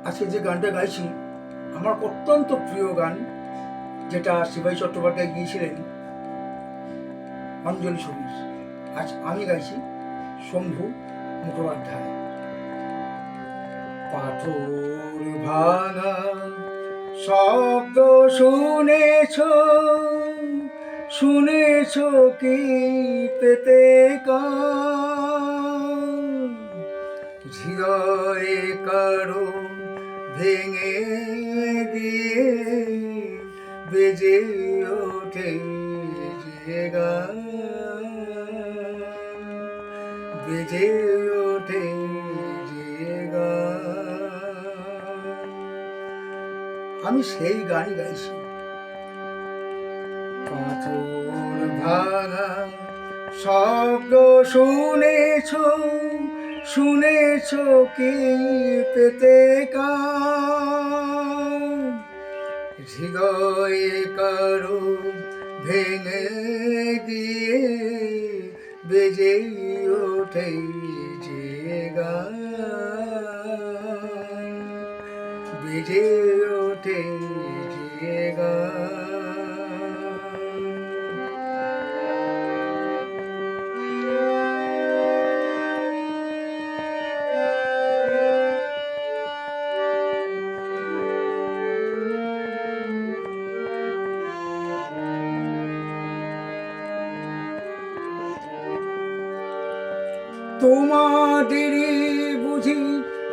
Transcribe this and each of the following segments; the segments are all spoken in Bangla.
আজকে যে গানটা গাইছি আমার অত্যন্ত প্রিয় গান, যেটা শিবাই চট্টোপাধ্যায় গিয়েছিলেন অঞ্জলি ছবির। আজ আমি গাইছি শম্ভু মুখোপাধ্যায়। পাথর ভাঙা শব্দ শুনেছ, শুনেছ কি পেতে কান? হৃদয়ে কারো ভেঙে দিয়ে বেজে ওঠে যে গান, বেজে ওঠে যে গান। আমি সেই গানই গাইছি। পাথর ভাঙা শব্দ শুনেছ, শুনেছ কি পেতে কান? হৃদয়ে কারো ভেঙে দিয়ে বেজে ওঠে যে গান, বেজে ওঠে যে গান। তোমাদেরই বুঝি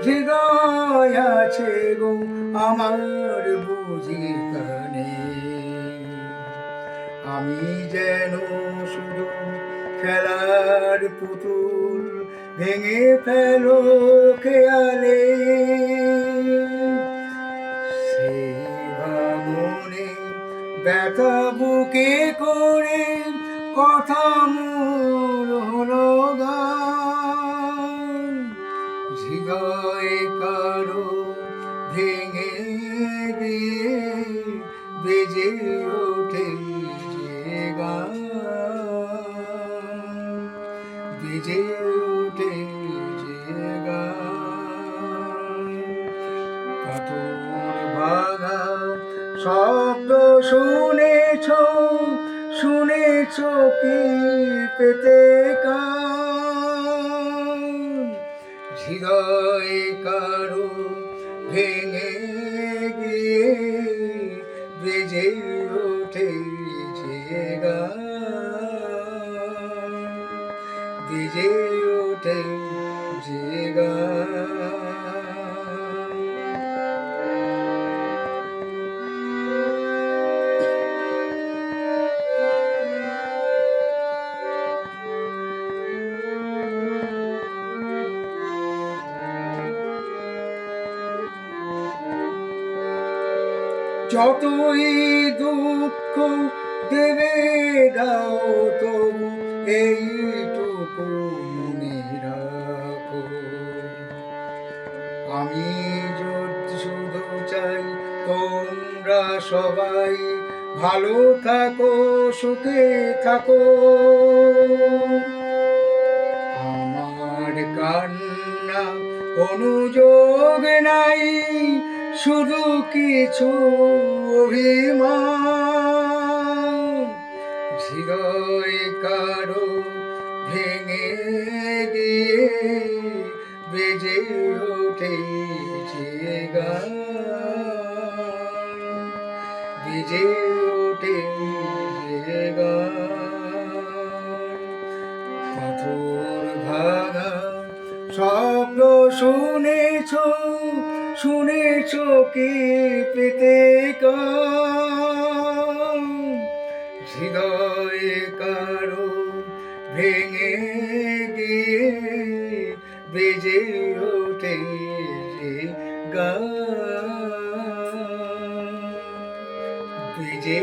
হৃদয় আছে গো, আমার বুঝি কানে। আমি যেন শুধু খেলার পুতুল, ভেঙে ফেলো খেয়ালে। সেই ভাঙনে ব্যথা বুকে করে কথা মোর হলো গান। হৃদয়ে কারো ভেঙে দিয়ে বেজে ওঠে যে গান, বেজে ওঠে যে গান। পাথর ভাঙা শব্দ শুনেছ, শুনেছ কি পেতে কান? হৃদয়ে কারো ভেঙে গিয়ে বেজে ওঠে যে গান, বেজে ওঠে যে গান। যতই দুঃখ দেবে দাও তবু এইটুকু মনে রাখো, আমি যদি শুধু চাই তোমরা সবাই ভালো থাকো, সুখে থাকো। আমার কান্না অনুযোগ নাই, শুধু কিছু অভিমান। হৃদয় কারো ভেঙে দিয়ে বেজে ওঠে যে গান, বেজে ওঠে যে গান। পাথর ভাঙা শব্দ শুনেছ, শুনেছ কি পেতে কান? হৃদয়ে কারো ভেঙে গিয়ে বেজে ওঠে যে গান, বেজে